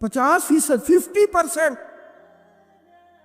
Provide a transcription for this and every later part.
50%, 50%।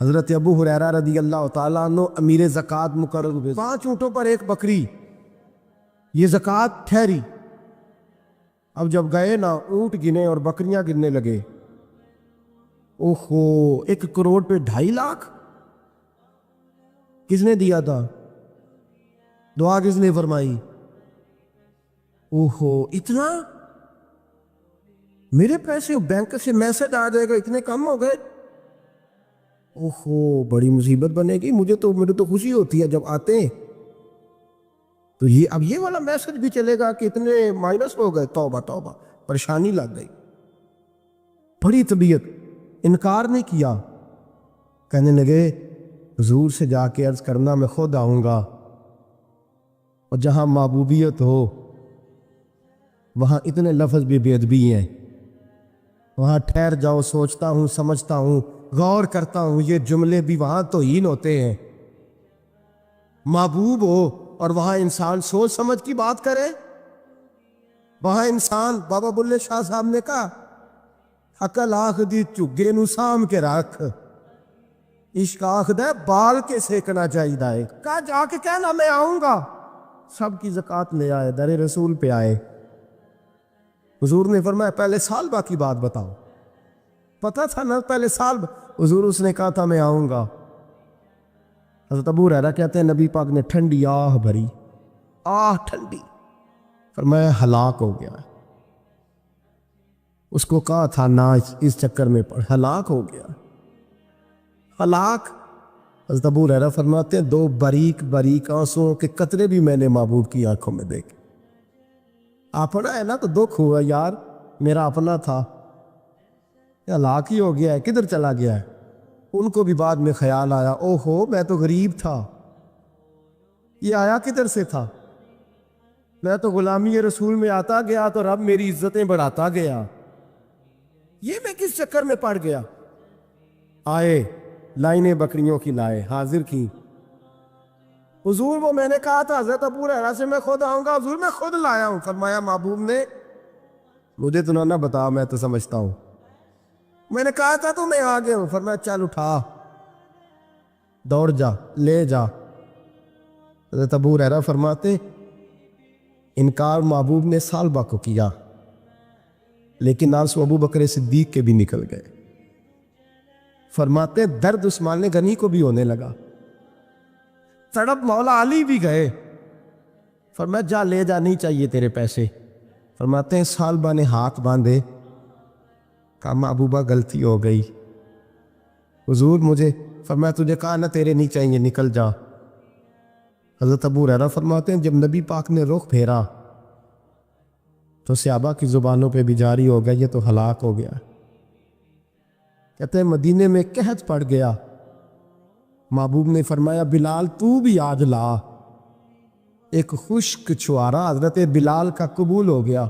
حضرت ابو ہریرہ رضی اللہ تعالیٰ عنہ امیر زکوٰۃ مقرر ہوئے، 5 اونٹوں پر 1 بکری، یہ زکوٰۃ ٹھہری۔ اب جب گئے نا اونٹ گنے اور بکریاں گننے لگے، اوہو 1 کروڑ پہ 2.5 لاکھ کس نے دیا تھا؟ دعا کس نے فرمائی؟ اوہو اتنا، میرے پیسے بینک سے میسج آ جائے گا اتنے کم ہو گئے، اوہو بڑی مصیبت بنے گی۔ مجھے تو خوشی ہوتی ہے جب آتے ہیں تو اب یہ والا میسج بھی چلے گا کہ اتنے مائنس ہو گئے، توبہ توبہ، پریشانی لگ گئی۔ بڑی طبیعت، انکار نہیں کیا، کہنے لگے حضور سے جا کے عرض کرنا میں خود آؤں گا، اور جہاں محبوبیت ہو وہاں اتنے لفظ بھی بے ادبی ہیں، وہاں ٹھہر جاؤ، سوچتا ہوں، سمجھتا ہوں، غور کرتا ہوں، یہ جملے بھی وہاں توہین ہوتے ہیں۔ محبوب ہو اور وہاں انسان سوچ سمجھ کی بات کرے، وہاں انسان، بابا بلے شاہ صاحب نے کہا عقل آخ دی چگے نو سام کے رکھ، عشق آخ دے بال کے سیکنا چاہیے دائے، کہا جا کے کہنا میں آؤں گا۔ سب کی زکوٰۃ لے آئے، در رسول پہ آئے، حضور نے فرمایا پہلے سال باقی بات بتاؤ، پتہ تھا نا پہلے سال حضور اس نے کہا تھا میں آؤں گا۔ حضرت ابو ہریرہ کہتے ہیں نبی پاک نے ٹھنڈی آہ بھری، آہ ٹھنڈی، فرمایا ہلاک ہو گیا، اس کو کہا تھا نہ اس چکر میں پڑ، ہلاک ہو گیا، ہلاک۔ حضرت ابو ہریرہ فرماتے ہیں 2 باریک باریک آنسوؤں کے قطرے بھی میں نے محبوب کی آنکھوں میں دیکھے۔ اپنا ہے نا تو دکھ ہوا، یار میرا اپنا تھا، ہلاک ہی ہو گیا ہے، کدھر چلا گیا ہے۔ ان کو بھی بعد میں خیال آیا، اوہو میں تو غریب تھا، یہ آیا کدھر سے تھا، میں تو غلامی رسول میں آتا گیا تو رب میری عزتیں بڑھاتا گیا، یہ میں کس چکر میں پڑ گیا۔ آئے لائنیں بکریوں کی لائے، حاضر کی، حضور وہ میں نے کہا تھا حضرت ابو ہریرہ سے میں خود آؤں گا، حضور میں خود لایا ہوں۔ فرمایا محبوب نے مجھے تو نہ بتا، میں تو سمجھتا ہوں، میں نے کہا تھا تو میں آ گیا ہوں۔ فرمایا چل اٹھا، دوڑ جا، لے جا۔ حضرت ابو ہریرہ فرماتے انکار محبوب نے سالبہ کو کیا، لیکن آنسو ابو بکر صدیق کے بھی نکل گئے۔ فرماتے درد عثمان غنی کو بھی ہونے لگا، تڑپ مولا علی بھی گئے۔ فرمایا جا لے جا، نہیں چاہیے تیرے پیسے۔ فرماتے ہیں سالبہ نے ہاتھ باندھے، کہا محبوبہ غلطی ہو گئی، حضور مجھے، فرمایا تجھے کہا نہ تیرے نہیں چاہیے، نکل جا۔ حضرت ابو ہریرہ فرماتے ہیں جب نبی پاک نے رخ پھیرا تو صحابہ کی زبانوں پہ بھی جاری ہو گیا یہ تو ہلاک ہو گیا۔ کہتے ہیں مدینے میں قحط پڑ گیا، محبوب نے فرمایا بلال تو بھی آج لا۔ ایک خشک چھوارا حضرت بلال کا قبول ہو گیا،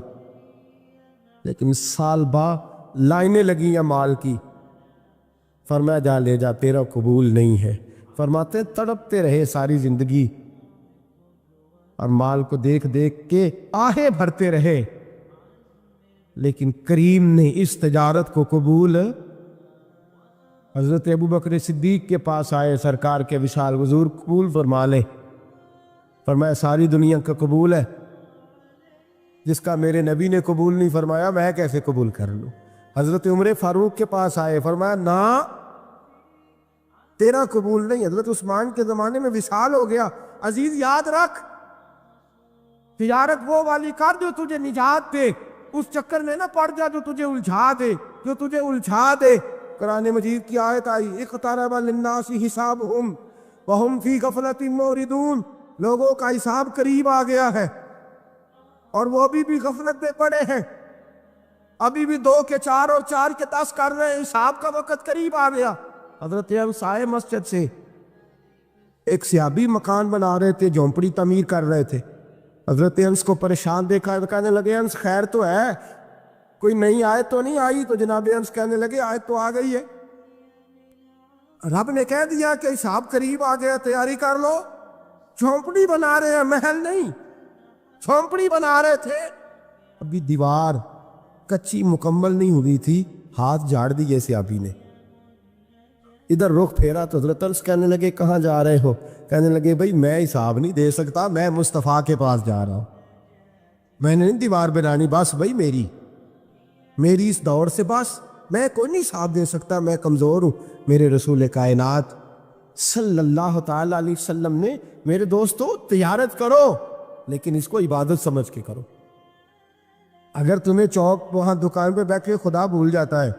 لیکن سال بعد لائنیں لگی ہیں مال کی۔ فرمایا جا لے جا، تیرا قبول نہیں ہے۔ فرماتے تڑپتے رہے ساری زندگی اور مال کو دیکھ دیکھ کے آہیں بھرتے رہے، لیکن کریم نے اس تجارت کو قبول۔ حضرت ابو بکر صدیق کے پاس آئے، سرکار کے وصال، حضور قبول فرما لے۔ فرمایا ساری دنیا کا قبول ہے، جس کا میرے نبی نے قبول نہیں فرمایا میں کیسے قبول کر لوں۔ حضرت عمر فاروق کے پاس آئے، فرمایا نہ تیرا قبول نہیں۔ حضرت عثمان کے زمانے میں وصال ہو گیا۔ عزیز یاد رکھ، تجارت وہ والی کر جو تجھے نجات دے، اس چکر میں نہ پڑ جا جو تجھے الجھا دے، جو تجھے الجھا دے۔ قرآن مجید کی آیت آئی اقترب للناس حسابہم وہم فی غفلۃ معرضون، لوگوں کا حساب قریب آ گیا ہے اور وہ ابھی بھی غفلت میں پڑے ہیں، ابھی بھی 2 کے 4 اور 4 کے 10 کر رہے ہیں، حساب کا وقت قریب آ گیا۔ حضرت انس آئے مسجد سے، ایک صحابی مکان بنا رہے تھے، جھونپڑی تعمیر کر رہے تھے۔ حضرت انس کو پریشان دیکھا تو کہنے لگے انس خیر تو ہے، کوئی نئی آیت تو نہیں آئی؟ تو جناب انس کہنے لگے آیت تو آ گئی ہے، رب نے کہہ دیا کہ حساب قریب آ گیا، تیاری کر لو۔ جھونپڑی بنا رہے ہیں، محل نہیں، جھونپڑی بنا رہے تھے، ابھی دیوار کچی مکمل نہیں ہوئی تھی، ہاتھ جھاڑ دیے صحابی نے، ادھر رخ پھیرا تو حضرت انس کہنے لگے کہاں جا رہے ہو؟ کہنے لگے بھائی میں حساب نہیں دے سکتا، میں مصطفیٰ کے پاس جا رہا ہوں، میں نے نہیں دیوار بنانی، بس بھائی میری اس دور سے بس میں کوئی نہیں حساب دے سکتا، میں کمزور ہوں۔ میرے رسول کائنات صلی اللہ تعالی علیہ وسلم نے میرے دوستو تجارت کرو لیکن اس کو عبادت سمجھ کے کرو۔ اگر تمہیں چوک وہاں دکان پہ بیٹھ کے خدا بھول جاتا ہے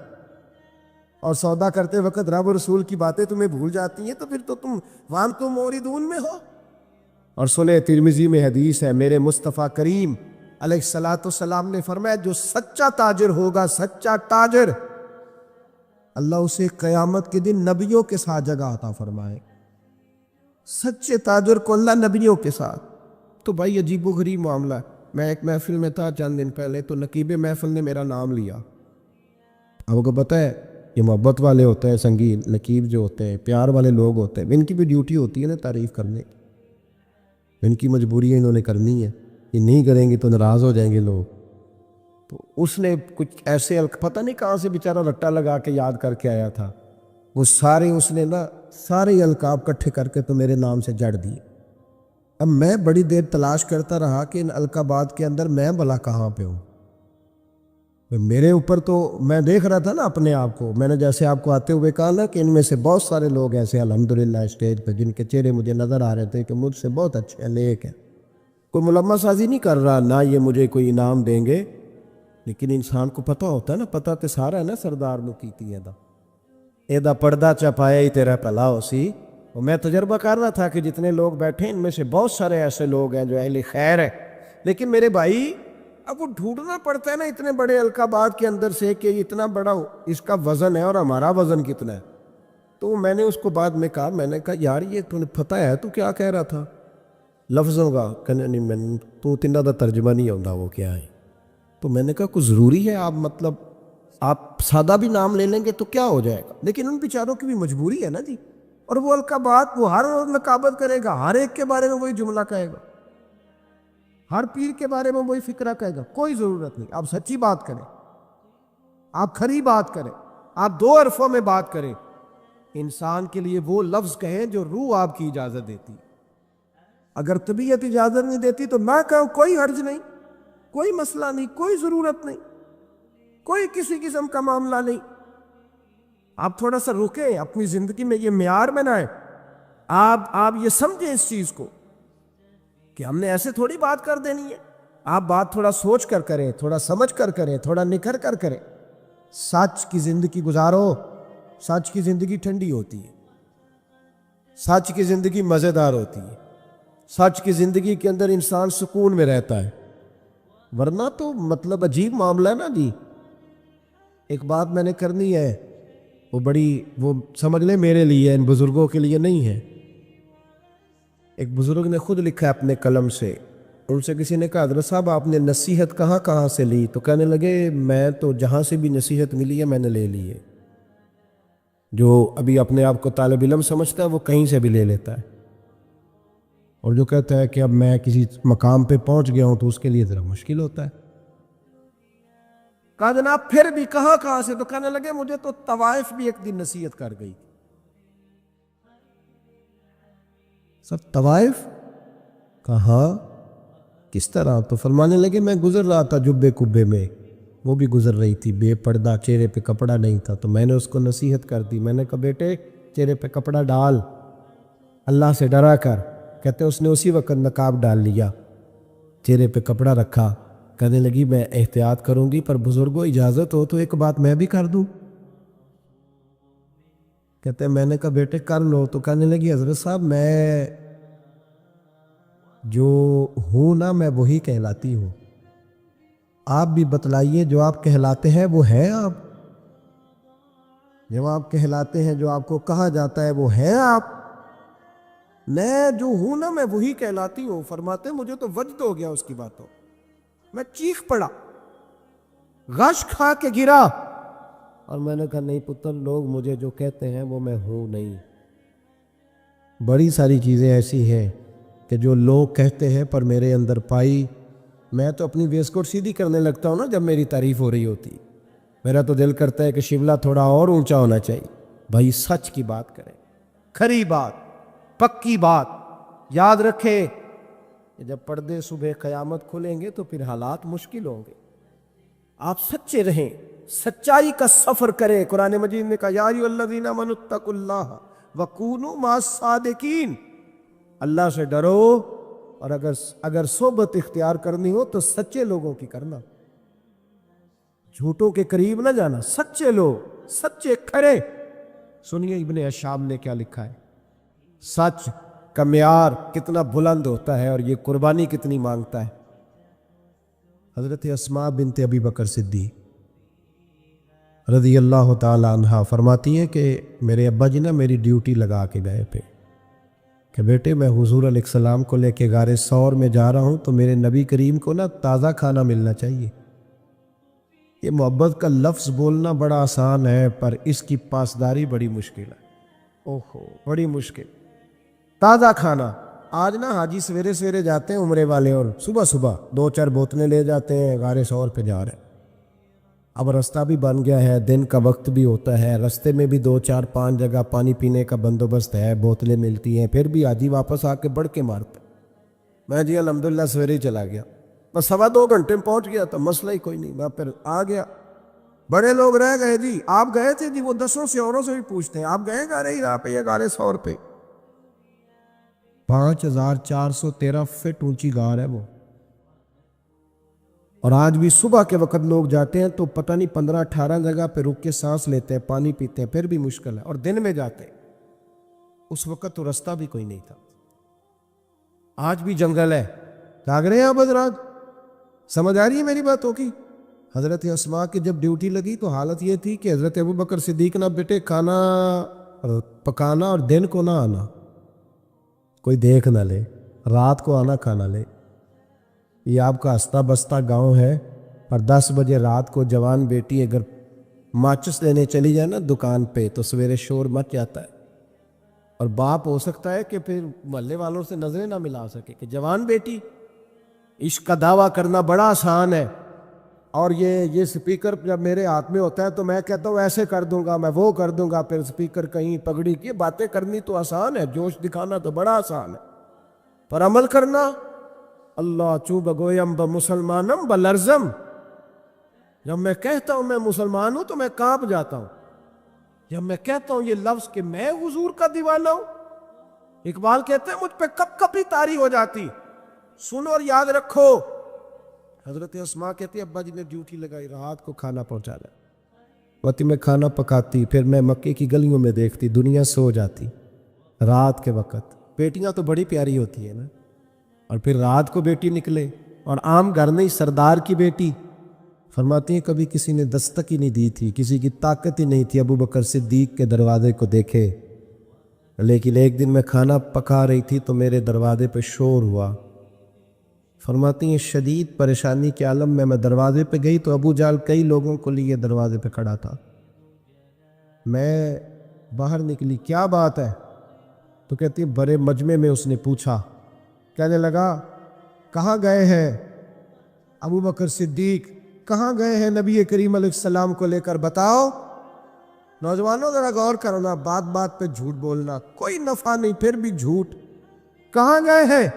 اور سودا کرتے وقت رب و رسول کی باتیں تمہیں بھول جاتی ہیں تو پھر تو تم وانتم موردون میں ہو۔ اور سنیں ترمذی میں حدیث ہے، میرے مصطفیٰ کریم علیہ الصلوۃ والسلام نے فرمایا جو سچا تاجر ہوگا، سچا تاجر، اللہ اسے قیامت کے دن نبیوں کے ساتھ جگہ عطا فرمائے۔ سچے تاجر کو اللہ نبیوں کے ساتھ۔ تو بھائی عجیب و غریب معاملہ ہے۔ میں ایک محفل میں تھا چند دن پہلے، تو نقیب محفل نے میرا نام لیا۔ آپ کو پتہ ہے یہ محبت والے ہوتے ہیں، سنگین نقیب جو ہوتے ہیں، پیار والے لوگ ہوتے ہیں، ان کی بھی ڈیوٹی ہوتی ہے نا تعریف کرنے، ان کی مجبوری ہے، انہوں نے کرنی ہے، یہ نہیں کریں گے تو ناراض ہو جائیں گے لوگ۔ تو اس نے کچھ ایسے پتہ نہیں کہاں سے بیچارہ رٹا لگا کے یاد کر کے آیا تھا، وہ سارے اس نے سارے القاب کٹھے کر کے تو میرے نام سے جڑ دیے۔ اب میں بڑی دیر تلاش کرتا رہا کہ ان القابات کے اندر میں بھلا کہاں پہ ہوں۔ میرے اوپر تو میں دیکھ رہا تھا نا اپنے آپ کو، میں نے جیسے آپ کو آتے ہوئے کہا نا کہ ان میں سے بہت سارے لوگ ایسے الحمدللہ اسٹیج پہ جن کے چہرے مجھے نظر آ رہے تھے کہ مجھ سے بہت اچھے ہیں، نیک ہیں، کوئی ملمہ سازی نہیں کر رہا، نہ یہ مجھے کوئی انعام دیں گے، لیکن انسان کو پتہ ہوتا ہے نا، پتہ تے سارا ہے نا سردار نو کیتی ایدہ پردہ چپایا ہی تیرا پلا ہو سی۔ اور میں تجربہ کر رہا تھا کہ جتنے لوگ بیٹھے ان میں سے بہت سارے ایسے لوگ ہیں جو اہل خیر ہیں، لیکن میرے بھائی اب وہ ڈھونڈنا پڑتا ہے نا اتنے بڑے القابات کے اندر سے کہ اتنا بڑا اس کا وزن ہے اور ہمارا وزن کتنا ہے۔ تو میں نے اس کو بعد میں کہا، میں نے کہا یار یہ تمہیں پتہ ہے تو کیا کہہ رہا تھا لفظوں کا؟ کہنے نہیں میں تو تینوں دا ترجمہ نہیں آتا وہ کیا ہے۔ تو میں نے کہا کچھ ضروری ہے آپ سادہ بھی نام لے لیں گے تو کیا ہو جائے گا، لیکن ان بیچاروں کی بھی مجبوری ہے نا جی۔ اور وہ القابات وہ ہر روز نقابت کرے گا، ہر ایک کے بارے میں وہی جملہ کہے گا، ہر پیر کے بارے میں وہی فکرہ کہے گا۔ کوئی ضرورت نہیں، آپ سچی بات کریں، آپ کھری بات کریں، آپ دو حرفوں میں بات کریں، انسان کے لیے وہ لفظ کہیں جو روح آپ کی اجازت دیتی۔ اگر طبیعت اجازت نہیں دیتی تو نہ کہو، کوئی حرج نہیں، کوئی مسئلہ نہیں، کوئی ضرورت نہیں، کوئی کسی قسم کا معاملہ نہیں۔ آپ تھوڑا سا رکیں، اپنی زندگی میں یہ معیار بنائیں، آپ یہ سمجھیں اس چیز کو کہ ہم نے ایسے تھوڑی بات کر دینی ہے۔ آپ بات تھوڑا سوچ کر کریں، تھوڑا سمجھ کر کریں، تھوڑا نکھر کر کریں۔ سچ کی زندگی گزارو، سچ کی زندگی ٹھنڈی ہوتی ہے، سچ کی زندگی مزیدار ہوتی ہے، سچ کی زندگی کے اندر انسان سکون میں رہتا ہے، ورنہ تو مطلب عجیب معاملہ ہے نا جی۔ ایک بات میں نے کرنی ہے، وہ سمجھ لیں میرے لیے، ان بزرگوں کے لیے نہیں ہے۔ ایک بزرگ نے خود لکھا ہے اپنے قلم سے، ان سے کسی نے کہا حضرت صاحب آپ نے نصیحت کہاں سے لی؟ تو کہنے لگے میں تو جہاں سے بھی نصیحت ملی ہے میں نے لے لی ہے۔ جو ابھی اپنے آپ کو طالب علم سمجھتا ہے وہ کہیں سے بھی لے لیتا ہے، اور جو کہتا ہے کہ اب میں کسی مقام پہ پہنچ گیا ہوں تو اس کے لیے ذرا مشکل ہوتا ہے۔ کہا جناب پھر بھی کہاں سے؟ تو کہنے لگے مجھے تو طوائف بھی ایک دن نصیحت کر گئی۔ سب طوائف؟ کہاں کس طرح؟ تو فرمانے لگے میں گزر رہا تھا جبے کبے میں، وہ بھی گزر رہی تھی بے پردہ، چہرے پہ کپڑا نہیں تھا، تو میں نے اس کو نصیحت کر دی، میں نے کہا بیٹے چہرے پہ کپڑا ڈال، اللہ سے ڈرا کر۔ کہتے اس نے اسی وقت نقاب ڈال لیا، چہرے پہ کپڑا رکھا، کہنے لگی میں احتیاط کروں گی، پر بزرگوں اجازت ہو تو ایک بات میں بھی کر دوں؟ کہتے میں نے کہا بیٹے کر لو۔ تو کہنے لگی حضرت صاحب میں جو ہوں نا میں وہی کہلاتی ہوں، آپ بھی بتلائیے جو آپ کہلاتے ہیں وہ ہیں آپ؟ جو آپ کہلاتے ہیں، جو آپ کو کہا جاتا ہے وہ ہیں آپ؟ میں جو ہوں نا میں وہی کہلاتی ہوں۔ فرماتے مجھے تو وجد ہو گیا اس کی باتوں، میں چیخ پڑا، غش کھا کے گرا، اور میں نے کہا نہیں پتر، لوگ مجھے جو کہتے ہیں وہ میں ہوں نہیں۔ بڑی ساری چیزیں ایسی ہیں کہ جو لوگ کہتے ہیں پر میرے اندر پائی، میں تو اپنی ویس کوٹ سیدھی کرنے لگتا ہوں نا جب میری تعریف ہو رہی ہوتی، میرا تو دل کرتا ہے کہ شملہ تھوڑا اور اونچا ہونا چاہیے، بھائی سچ کی بات کریں، کھری بات، پکی بات. یاد رکھیں کہ جب پردے صبح قیامت کھلیں گے تو پھر حالات مشکل ہوں گے. آپ سچے رہیں، سچائی کا سفر کریں. قرآن مجید نے کہا یا ایھا الذین آمنوا اتقوا اللہ وکونوا مع الصادقین. اللہ سے ڈرو، اور اگر صحبت اختیار کرنی ہو تو سچے لوگوں کی کرنا، جھوٹوں کے قریب نہ جانا. سچے لوگ، سچے کھرے. سنیے ابن اشعب نے کیا لکھا ہے. سچ کا معیار کتنا بلند ہوتا ہے اور یہ قربانی کتنی مانگتا ہے. حضرت اسماء بنت ابی بکر صدیق رضی اللہ تعالی عنہا فرماتی ہیں کہ میرے ابا جی نا میری ڈیوٹی لگا کے گئے پہ کہ بیٹے میں حضور علیہ السلام کو لے کے غار ثور میں جا رہا ہوں تو میرے نبی کریم کو نا تازہ کھانا ملنا چاہیے. یہ محبت کا لفظ بولنا بڑا آسان ہے پر اس کی پاسداری بڑی مشکل ہے. اوہو بڑی مشکل. تازہ کھانا. آج نا حاجی سویرے سویرے جاتے ہیں عمرے والے اور صبح صبح 2-4 بوتلیں لے جاتے ہیں، غار ثور پہ جا رہے ہیں. اب رستہ بھی بن گیا ہے، دن کا وقت بھی ہوتا ہے، رستے میں بھی 2-4-5 جگہ پانی پینے کا بندوبست ہے، بوتلیں ملتی ہیں. پھر بھی حاجی واپس آ کے بڑھ کے مارتے. میں جی الحمدللہ سویرے ہی چلا گیا، بس 2.25 گھنٹے میں پہنچ گیا تو مسئلہ ہی کوئی نہیں. میں پھر آ گیا. بڑے لوگ رہ گئے جی آپ گئے تھے جی، وہ 10 سے اوروں سے بھی پوچھتے ہیں آپ گئے گا رہی راہ پہ یہ غار ثور پہ. 5413 فٹ اونچی غار ہے وہ. اور آج بھی صبح کے وقت لوگ جاتے ہیں تو پتہ نہیں 15-18 جگہ پہ رک کے سانس لیتے ہیں، پانی پیتے ہیں، پھر بھی مشکل ہے. اور دن میں جاتے ہیں، اس وقت تو رستہ بھی کوئی نہیں تھا. آج بھی جنگل ہے. جاگ رہے ہیں آپ حضرات؟ سمجھ آ رہی ہے میری باتوں کی؟ حضرت اسماء کی جب ڈیوٹی لگی تو حالت یہ تھی کہ حضرت ابو بکر صدیق نہ بیٹے کھانا پکانا اور دن کو نہ آنا، کوئی دیکھ نہ لے، رات کو آنا کھانا لے. یہ آپ کا ہستا بستہ گاؤں ہے اور 10 بجے رات کو جوان بیٹی اگر ماچس لینے چلی جائے نا دکان پہ تو سویرے شور مچ جاتا ہے. اور باپ ہو سکتا ہے کہ پھر محلے والوں سے نظریں نہ ملا سکے کہ جوان بیٹی. عشق کا دعویٰ کرنا بڑا آسان ہے. اور یہ سپیکر جب میرے ہاتھ میں ہوتا ہے تو میں کہتا ہوں ایسے کر دوں گا، میں وہ کر دوں گا، پھر سپیکر کہیں پگڑی کی. باتیں کرنی تو آسان ہے، جوش دکھانا تو بڑا آسان ہے، پر عمل کرنا اللہ چوب گویم ب مسلمانم ب لرزم. جب میں کہتا ہوں میں مسلمان ہوں تو میں کانپ جاتا ہوں. جب میں کہتا ہوں یہ لفظ کہ میں حضور کا دیوانہ ہوں، اقبال کہتے ہیں مجھ پہ کب کبھی طاری ہو جاتی. سنو اور یاد رکھو. حضرت اسماء کہتی ہے ابا جی نے ڈیوٹی لگائی، رات کو کھانا پہنچانا. وقت میں کھانا پکاتی، پھر میں مکے کی گلیوں میں دیکھتی دنیا سو جاتی رات کے وقت. بیٹیاں تو بڑی پیاری ہوتی ہیں نا، اور پھر رات کو بیٹی نکلے، اور عام گھر نہیں، سردار کی بیٹی. فرماتی ہیں کبھی کسی نے دستک ہی نہیں دی تھی، کسی کی طاقت ہی نہیں تھی ابو بکر صدیق کے دروازے کو دیکھے. لیکن ایک دن میں کھانا پکا رہی تھی تو میرے دروازے پہ شور ہوا. فرماتی ہیں شدید پریشانی کے عالم میں دروازے پہ گئی تو ابو جال کئی لوگوں کو لیے دروازے پہ کھڑا تھا. میں باہر نکلی، کیا بات ہے؟ تو کہتی بڑے مجمع میں اس نے پوچھا. کہنے لگا کہاں گئے ہیں ابو بکر صدیق، کہاں گئے ہیں نبی کریم علیہ السلام کو لے کر، بتاؤ. نوجوانوں ذرا غور کرنا، بات بات پہ جھوٹ بولنا کوئی نفع نہیں، پھر بھی جھوٹ. کہاں گئے ہیں؟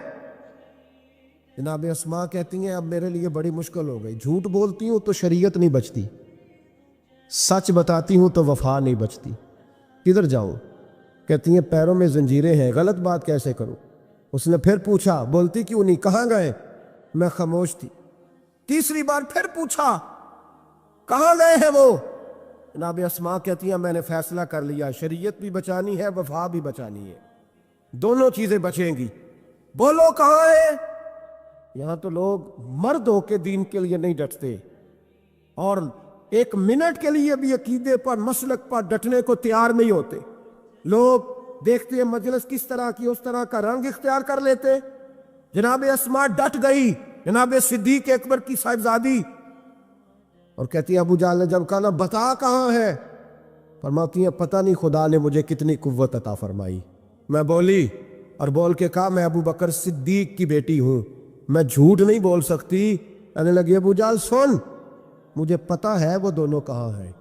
جناب اسماء کہتی ہیں اب میرے لیے بڑی مشکل ہو گئی. جھوٹ بولتی ہوں تو شریعت نہیں بچتی، سچ بتاتی ہوں تو وفا نہیں بچتی. کدھر جاؤں؟ کہتی ہیں پیروں میں زنجیریں ہیں، غلط بات کیسے کروں؟ اس نے پھر پوچھا، بولتی کیوں نہیں، کہاں گئے؟ میں خاموش تھی. تیسری بار پھر پوچھا، کہاں گئے ہیں وہ؟ جناب اسماء کہتی ہیں میں نے فیصلہ کر لیا، شریعت بھی بچانی ہے، وفا بھی بچانی ہے، دونوں چیزیں بچیں گی. بولو کہاں ہے؟ یہاں تو لوگ مرد ہو کے دین کے لیے نہیں ڈٹتے، اور 1 منٹ کے لیے بھی عقیدے پر مسلک پر ڈٹنے کو تیار نہیں ہوتے. لوگ دیکھتے ہیں مجلس کس طرح کی، اس طرح کا رنگ اختیار کر لیتے. جناب اسماء ڈٹ گئی، جناب صدیق اکبر کی صاحبزادی، اور کہتی ہے ابو جال نے جب کہا بتا کہاں ہے، فرماتی ہیں پتہ نہیں خدا نے مجھے کتنی قوت عطا فرمائی. میں بولی اور بول کے کہا میں ابو بکر صدیق کی بیٹی ہوں، میں جھوٹ نہیں بول سکتی. کہنے لگی ابو جال سن، مجھے پتہ ہے وہ دونوں کہاں ہیں،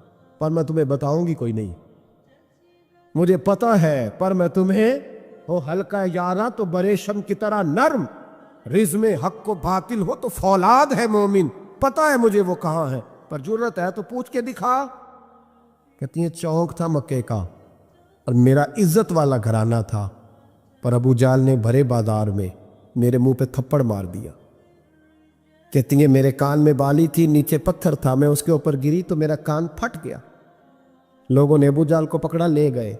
پر میں تمہیں بتاؤں گی کوئی نہیں. مجھے پتا ہے، پر میں تمہیں ہو ہلکا یاراں تو بریشم کی طرح نرم، رزم حق و باطل ہو تو فولاد ہے مومن، پتا ہے مجھے وہ کہاں ہے، پر جرت ہے تو پوچھ کے دکھا۔ کہتی ہیں چوک تھا مکے کا اور میرا عزت والا گھرانہ تھا، پر ابو جال نے بھرے بازار میں میرے منہ پہ تھپڑ مار دیا۔ کہتی ہیں میرے کان میں بالی تھی، نیچے پتھر تھا، میں اس کے اوپر گری تو میرا کان پھٹ گیا۔ لوگوں نے ابو جال کو پکڑا لے گئے۔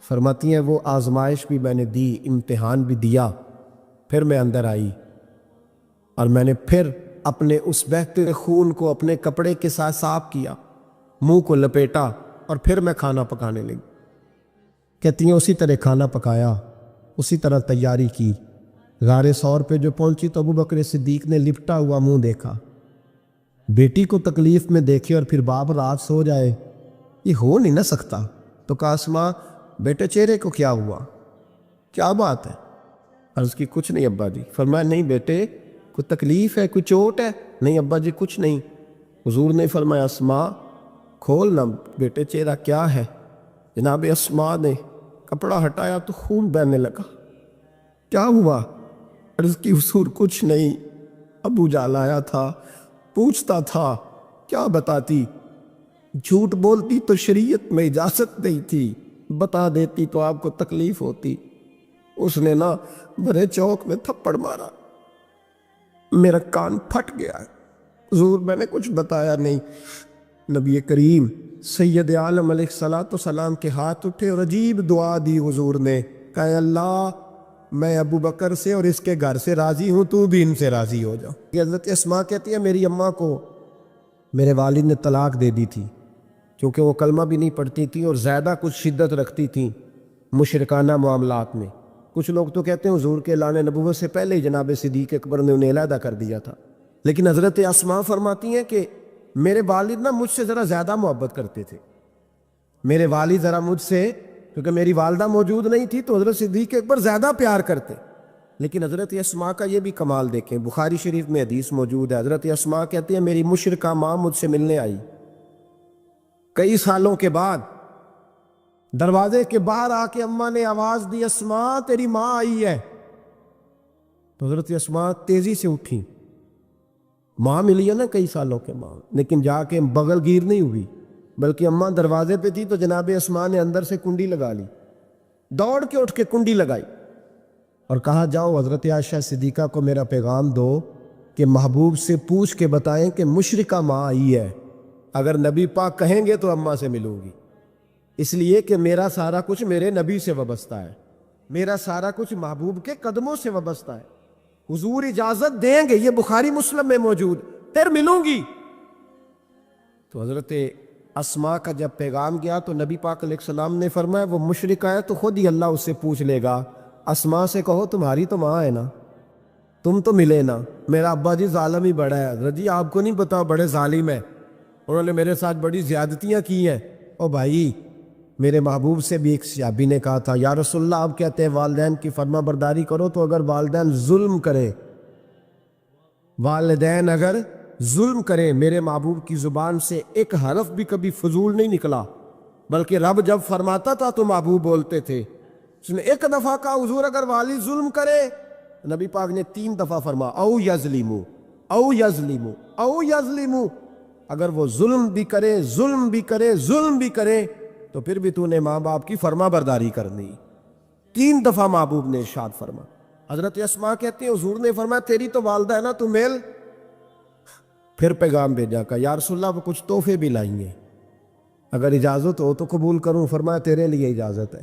فرماتی ہیں وہ آزمائش بھی میں نے دی، امتحان بھی دیا، پھر میں اندر آئی اور میں نے پھر اپنے اس بہتے خون کو اپنے کپڑے کے ساتھ صاف کیا، منہ کو لپیٹا اور پھر میں کھانا پکانے لگی۔ کہتی ہیں اسی طرح کھانا پکایا، اسی طرح تیاری کی۔ غار ثور پہ جو پہنچی تو ابو بکر صدیق نے لپٹا ہوا منہ دیکھا۔ بیٹی کو تکلیف میں دیکھے اور پھر باپ رات سو جائے، یہ ہو نہیں نہ سکتا۔ تو کہا اسماء بیٹے چہرے کو کیا ہوا، کیا بات ہے؟ عرض کی کچھ نہیں ابا جی۔ فرمایا نہیں بیٹے کوئی تکلیف ہے، کوئی چوٹ ہے؟ نہیں ابا جی کچھ نہیں۔ حضور نے فرمایا اسماء کھول نہ بیٹے چہرہ کیا ہے۔ جناب اسماء نے کپڑا ہٹایا تو خون بہنے لگا۔ کیا ہوا؟ عرض کی حضور کچھ نہیں، ابو جال آیا تھا، پوچھتا تھا کیا بتاتی، جھوٹ بولتی تو شریعت میں اجازت نہیں تھی، بتا دیتی تو آپ کو تکلیف ہوتی۔ اس نے نا بڑے چوک میں تھپڑ مارا، میرا کان پھٹ گیا ہے۔ حضور میں نے کچھ بتایا نہیں۔ نبی کریم سید عالم علیہ الصلوۃ والسلام کے ہاتھ اٹھے اور عجیب دعا دی حضور نے، کہا اللہ میں ابو بکر سے اور اس کے گھر سے راضی ہوں، تو بھی ان سے راضی ہو جاؤ۔ حضرت اسماء کہتی ہے میری اماں کو میرے والد نے طلاق دے دی تھی، کیونکہ وہ کلمہ بھی نہیں پڑھتی تھی اور زیادہ کچھ شدت رکھتی تھیں مشرکانہ معاملات میں۔ کچھ لوگ تو کہتے ہیں حضور کے اعلان نبوت سے پہلے ہی جناب صدیق اکبر نے انہیں علیحدہ کر دیا تھا، لیکن حضرت اسماء فرماتی ہیں کہ میرے والد نا مجھ سے ذرا زیادہ محبت کرتے تھے، میرے والد ذرا مجھ سے، کیونکہ میری والدہ موجود نہیں تھی تو حضرت صدیق اکبر زیادہ پیار کرتے۔ لیکن حضرت اسماء کا یہ بھی کمال دیکھیں، بخاری شریف میں حدیث موجود ہے، حضرت اسماء کہتی ہیں میری مشرکہ ماں مجھ سے ملنے آئی کئی سالوں کے بعد، دروازے کے باہر آ کے اماں نے آواز دی اسماء تیری ماں آئی ہے۔ تو حضرت اسماء تیزی سے اٹھی، ماں ملی ہے نا کئی سالوں کے بعد، لیکن جا کے بغل گیر نہیں ہوئی، بلکہ اماں دروازے پہ تھی تو جناب اسماء نے اندر سے کنڈی لگا لی، دوڑ کے اٹھ کے کنڈی لگائی اور کہا جاؤ حضرت عائشہ صدیقہ کو میرا پیغام دو کہ محبوب سے پوچھ کے بتائیں کہ مشرکہ ماں آئی ہے، اگر نبی پاک کہیں گے تو اماں سے ملوں گی، اس لیے کہ میرا سارا کچھ میرے نبی سے وابستہ ہے، میرا سارا کچھ محبوب کے قدموں سے وابستہ ہے، حضور اجازت دیں گے، یہ بخاری مسلم میں موجود، پھر ملوں گی۔ تو حضرت اسماء کا جب پیغام گیا تو نبی پاک علیہ السلام نے فرمایا وہ مشرکہ ہے تو خود ہی اللہ اس سے پوچھ لے گا، اسماء سے کہو تمہاری تو ماں ہے نا، تم تو ملے نا، میرا ابا جی ظالم ہی بڑا ہے، حضرت جی آپ کو نہیں پتا بڑے ظالم ہیں، انہوں نے میرے ساتھ بڑی زیادتیاں کی ہیں۔ او بھائی میرے محبوب سے بھی ایک صحابی نے کہا تھا یا رسول اللہ آپ کہتے ہیں والدین کی فرما برداری کرو، تو اگر والدین ظلم کرے، والدین اگر ظلم کرے، میرے محبوب کی زبان سے ایک حرف بھی کبھی فضول نہیں نکلا، بلکہ رب جب فرماتا تھا تو محبوب بولتے تھے۔ اس نے ایک دفعہ کہا حضور اگر والد ظلم کرے، نبی پاک نے 3 دفعہ فرما او یظلمو او یظلمو او یظلمو، اگر وہ ظلم بھی کرے ظلم بھی کرے ظلم بھی کرے تو پھر بھی تو نے ماں باپ کی فرما برداری کرنی۔ 3 دفعہ محبوب نے ارشاد فرما۔ حضرت اسماء کہتے ہیں حضور نے فرمایا تیری تو والدہ ہے نا، تو مل۔ پھر پیغام بھیجا کہ یا رسول اللہ وہ کچھ تحفے بھی لائیں گے، اگر اجازت ہو تو قبول کروں۔ فرمایا تیرے لیے اجازت ہے۔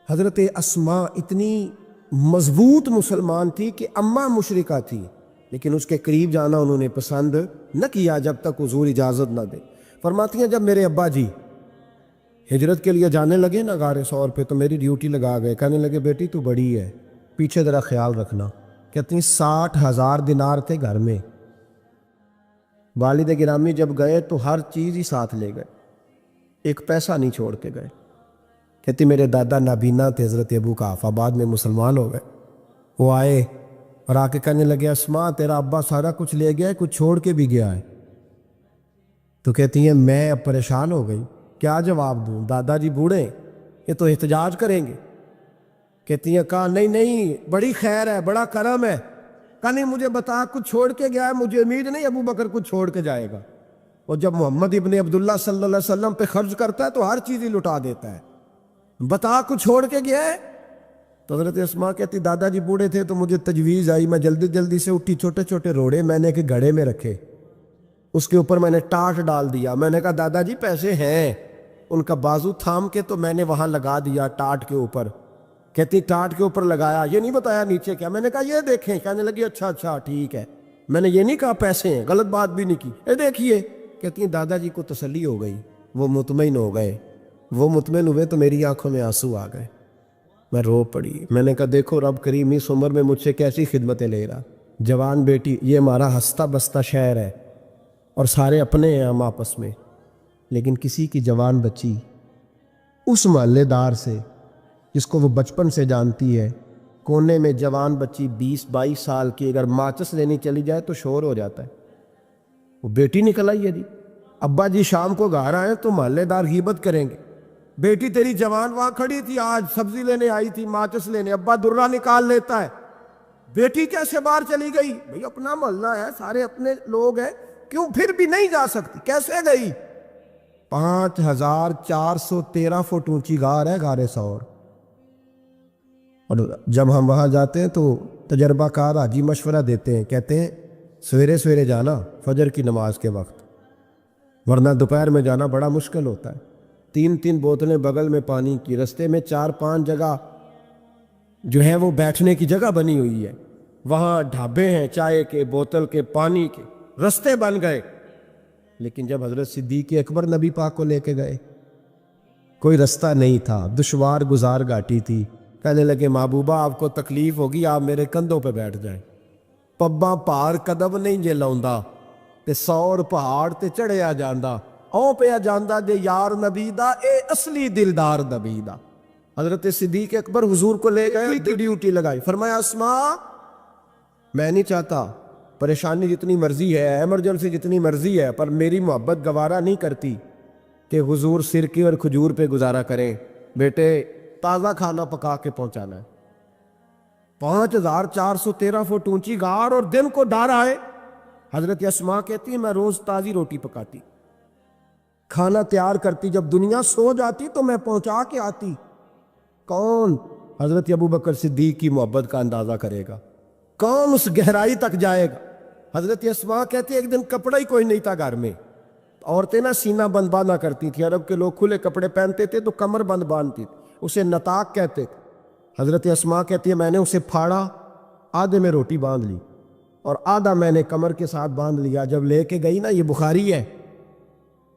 حضرت اسماء اتنی مضبوط مسلمان تھی کہ اماں مشرکہ تھی، لیکن اس کے قریب جانا انہوں نے پسند نہ کیا جب تک حضور اجازت نہ دے۔ فرماتی ہیں جب میرے ابا جی ہجرت کے لیے جانے لگے نا غار ثور پہ تو میری ڈیوٹی لگا گئے، کہنے لگے بیٹی تو بڑی ہے، پیچھے ذرا خیال رکھنا۔ کہتی ہیں 60,000 دینار تھے گھر میں، والد گرامی جب گئے تو ہر چیز ہی ساتھ لے گئے، ایک پیسہ نہیں چھوڑ کے گئے۔ کہتی میرے دادا نابینا تھے حضرت ابو قحافہ، بعد میں مسلمان ہو گئے، وہ آئے اور آ کے کہنے لگے اسماء تیرا ابا سارا کچھ لے گیا ہے، کچھ چھوڑ کے بھی گیا ہے۔ تو کہتی ہیں میں اب پریشان ہو گئی، کیا جواب دوں، دادا جی بوڑھے، یہ تو احتجاج کریں گے. کہتی ہیں کہا نہیں نہیں بڑی خیر ہے, بڑا کرم ہے. کہا نہیں مجھے بتا کچھ چھوڑ کے گیا ہے, مجھے امید نہیں ابو بکر کچھ چھوڑ کے جائے گا. اور جب محمد ابن عبداللہ صلی اللہ علیہ وسلم پہ خرچ کرتا ہے تو ہر چیز ہی لٹا دیتا ہے. بتا کچھ چھوڑ کے گیا ہے؟ تو حضرت اسماء کہتی دادا جی بوڑھے تھے تو مجھے تجویز آئی, میں جلدی جلدی سے اٹھی, چھوٹے چھوٹے روڑے میں نے کہ گھڑے میں رکھے, اس کے اوپر میں نے ٹاٹ ڈال دیا. میں نے کہا دادا جی پیسے ہیں, ان کا بازو تھام کے تو میں نے وہاں لگا دیا ٹاٹ کے اوپر. کہتی ٹاٹ کے اوپر لگایا, یہ نہیں بتایا نیچے کیا. میں نے کہا یہ دیکھیں. کہنے لگی اچھا اچھا ٹھیک ہے, میں نے یہ نہیں کہا پیسے ہیں, غلط بات بھی نہیں کی, یہ دیکھیے. کہتی ہیں دادا جی کو تسلی ہو گئی, وہ مطمئن ہو گئے. وہ مطمئن ہوئے تو میری آنکھوں میں آنسو آ گئے, میں رو پڑی. میں نے کہا دیکھو رب کریم اس عمر میں مجھ سے کیسی خدمتیں لے رہا. جوان بیٹی, یہ ہمارا ہنستا بستا شہر ہے اور سارے اپنے ہیں ہم آپس میں, لیکن کسی کی جوان بچی اس محلے دار سے جس کو وہ بچپن سے جانتی ہے, کونے میں جوان بچی 20-22 سال کی اگر ماچس لینی چلی جائے تو شور ہو جاتا ہے. وہ بیٹی نکل آئی ہے جی, ابا جی شام کو گھر آئے تو محلے دار غیبت کریں گے, بیٹی تیری جوان وہاں کھڑی تھی آج سبزی لینے آئی تھی ماچس لینے, ابا درہ نکال لیتا ہے. بیٹی کیسے باہر چلی گئی؟ بھئی اپنا محلہ ہے, سارے اپنے لوگ ہیں, کیوں پھر بھی نہیں جا سکتی؟ کیسے گئی؟ 5413 فٹ اونچی غار ہے, غار ثور. اور جب ہم وہاں جاتے ہیں تو تجربہ کار حاجی مشورہ دیتے ہیں, کہتے ہیں سویرے سویرے جانا فجر کی نماز کے وقت, ورنہ دوپہر میں جانا بڑا مشکل ہوتا ہے. 3 بوتلیں بغل میں پانی کی, رستے میں 4-5 جگہ جو ہے وہ بیٹھنے کی جگہ بنی ہوئی ہے, وہاں ڈھابے ہیں چائے کے, بوتل کے, پانی کے, رستے بن گئے. لیکن جب حضرت صدیق اکبر نبی پاک کو لے کے گئے کوئی رستہ نہیں تھا, دشوار گزار گھاٹی تھی. کہنے لگے محبوبہ آپ کو تکلیف ہوگی, آپ میرے کندھوں پہ بیٹھ جائیں. پباں پہاڑ قدم نہیں جے لاؤندا تے 100 پہاڑ تے چڑھیا جاندا, او پیا جاندا جے یار نبی دا, اے اصلی دلدار نبی دا. حضرت صدیق اکبر حضور کو لے گئے, ڈیوٹی لگائی, فرمایا اسماء میں نہیں چاہتا, پریشانی جتنی مرضی ہے, ایمرجنسی جتنی مرضی ہے, پر میری محبت گوارا نہیں کرتی کہ حضور سرکے اور کھجور پہ گزارا کریں. بیٹے تازہ کھانا پکا کے پہنچانا ہے. 5413 فٹ اونچی غار اور دن کو ڈر آئے. حضرت اسماء کہتی ہے میں روز تازی روٹی پکاتی, کھانا تیار کرتی, جب دنیا سو جاتی تو میں پہنچا کے آتی. کون حضرت ابو بکر صدیق کی محبت کا اندازہ کرے گا, کون اس گہرائی تک جائے گا. حضرت اسماء کہتی ہے ایک دن کپڑا ہی کوئی نہیں تھا گھر میں, عورتیں نا سینہ بند باندھا کرتی تھی, عرب کے لوگ کھلے کپڑے پہنتے تھے تو کمر بند باندھتی تھی, اسے نطاق کہتے تھے. حضرت اسماء کہتی ہے میں نے اسے پھاڑا, آدھے میں روٹی باندھ لی اور آدھا میں نے کمر کے ساتھ باندھ لیا. جب لے کے گئی نا, یہ بخاری ہے,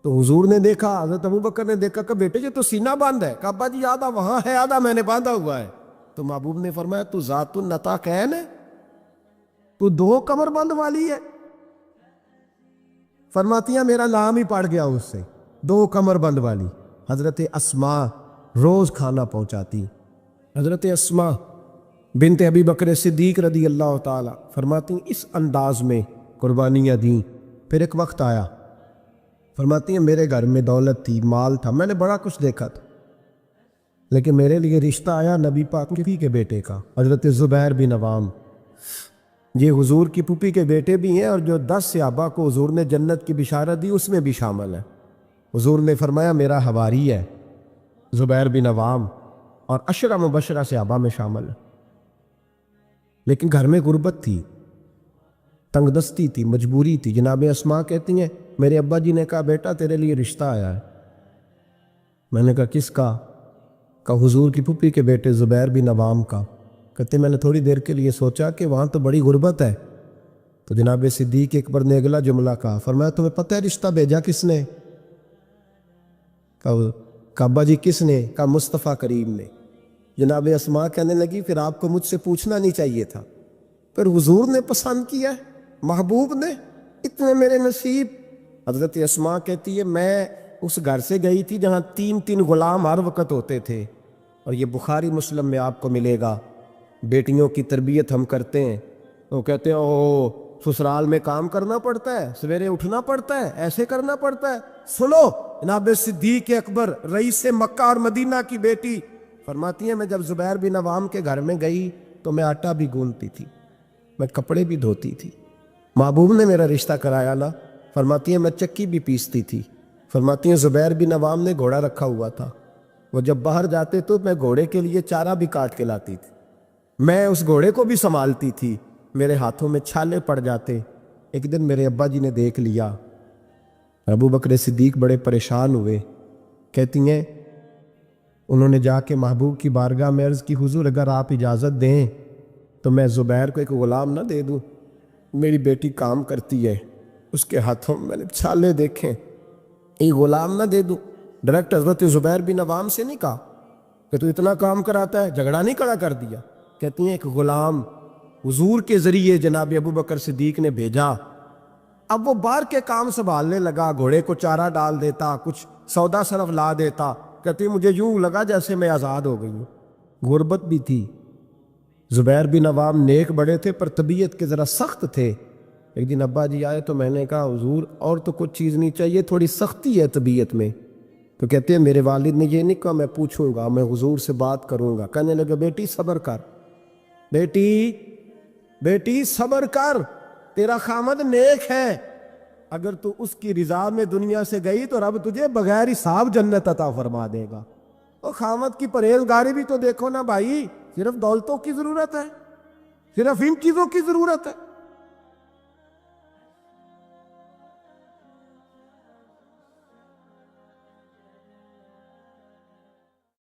تو حضور نے دیکھا, حضرت ابو بکر نے دیکھا کہ بیٹے یہ تو سینہ بند ہے. کہا ابا جی آدھا وہاں ہے, آدھا میں نے باندھا ہوا ہے. تو محبوب نے فرمایا تو ذات النطاقین ہے, تو 2 کمر بند والی ہے. فرماتی ہیں میرا نام ہی پڑ گیا اس سے, 2 کمر بند والی. حضرت اسماء روز کھانا پہنچاتی. حضرت اسماء بنت ابی بکر صدیق رضی اللہ تعالی فرماتی ہیں اس انداز میں قربانیاں دیں. پھر ایک وقت آیا, فرماتی ہیں میرے گھر میں دولت تھی, مال تھا, میں نے بڑا کچھ دیکھا تھا, لیکن میرے لیے رشتہ آیا نبی پاک کے بیٹے کا, حضرت زبیر بن عوام. یہ حضور کی پھوپھی کے بیٹے بھی ہیں, اور جو 10 صحابہ کو حضور نے جنت کی بشارت دی اس میں بھی شامل ہے. حضور نے فرمایا میرا حواری ہے زبیر بن عوام, اور 10 مبشرہ صحابہ میں شامل ہے. لیکن گھر میں غربت تھی, تنگ دستی تھی, مجبوری تھی. جناب اسماء کہتی ہیں میرے ابا جی نے کہا بیٹا تیرے لیے رشتہ آیا ہے. میں نے کہا کس کا؟ کہا حضور کی پھوپھی کے بیٹے زبیر بن عوام کا. کہتے میں نے تھوڑی دیر کے لیے سوچا کہ وہاں تو بڑی غربت ہے. تو جناب صدیق اکبر نے اگلا جملہ کہا, فرمایا تمہیں پتہ ہے رشتہ بھیجا کس نے؟ کہا ابا جی کس نے؟ کہا مصطفیٰ کریم نے. جناب اسماء کہنے لگی پھر آپ کو مجھ سے پوچھنا نہیں چاہیے تھا, پھر حضور نے پسند کیا, محبوب نے, اتنے میرے نصیب. حضرت اسماء کہتی ہے میں اس گھر سے گئی تھی جہاں 3 غلام ہر وقت ہوتے تھے, اور یہ بخاری مسلم میں آپ کو ملے گا. بیٹیوں کی تربیت ہم کرتے ہیں, وہ کہتے ہیں او سسرال میں کام کرنا پڑتا ہے, سویرے اٹھنا پڑتا ہے, ایسے کرنا پڑتا ہے. سنو جناب صدیق اکبر رئیس مکہ اور مدینہ کی بیٹی فرماتی ہیں میں جب زبیر بن عوام کے گھر میں گئی تو میں آٹا بھی گوندتی تھی، میں کپڑے بھی دھوتی تھی، محبوب نے میرا رشتہ کرایا نا۔ فرماتی ہیں میں چکی بھی پیستی تھی۔ فرماتی ہیں زبیر بن عوام نے گھوڑا رکھا ہوا تھا، وہ جب باہر جاتے تو میں گھوڑے کے لیے چارہ بھی کاٹ کے لاتی تھی، میں اس گھوڑے کو بھی سنبھالتی تھی، میرے ہاتھوں میں چھالے پڑ جاتے۔ ایک دن میرے ابا جی نے دیکھ لیا، ابو بکر صدیق بڑے پریشان ہوئے، کہتی ہیں انہوں نے جا کے محبوب کی بارگاہ میں عرض کی حضور اگر آپ اجازت دیں تو میں زبیر کو ایک غلام نہ دے دوں، میری بیٹی کام کرتی ہے، اس کے ہاتھوں میں نے چھالے دیکھیں، ایک غلام نہ دے دوں؟ ڈائریکٹ حضرت زبیر بن عوام سے نہیں کہا کہ تو اتنا کام کراتا ہے، جھگڑا نہیں کھڑا کر دیا، کہتی ہیں ایک غلام حضور کے ذریعے جناب ابو بکر صدیق نے بھیجا، اب وہ باہر کے کام سنبھالنے لگا، گھوڑے کو چارہ ڈال دیتا، کچھ سودا صرف لا دیتا، کہتی مجھے یوں لگا جیسے میں آزاد ہو گئی ہوں۔ غربت بھی تھی، زبیر بن عوام نیک بڑے تھے پر طبیعت کے ذرا سخت تھے۔ ایک دن ابا جی آئے تو میں نے کہا حضور اور تو کچھ چیز نہیں چاہیے، تھوڑی سختی ہے طبیعت میں، تو کہتے ہیں میرے والد نے یہ نہیں کہا میں پوچھوں گا، میں حضور سے بات کروں گا۔ کہنے لگا بیٹی صبر کر، بیٹی صبر کر، تیرا خامد نیک ہے، اگر تو اس کی رضا میں دنیا سے گئی تو رب تجھے بغیر حساب جنت عطا فرما دے گا۔ اور خامد کی پرہیزگاری بھی تو دیکھو نا بھائی، صرف دولتوں کی ضرورت ہے، صرف ان چیزوں کی ضرورت ہے؟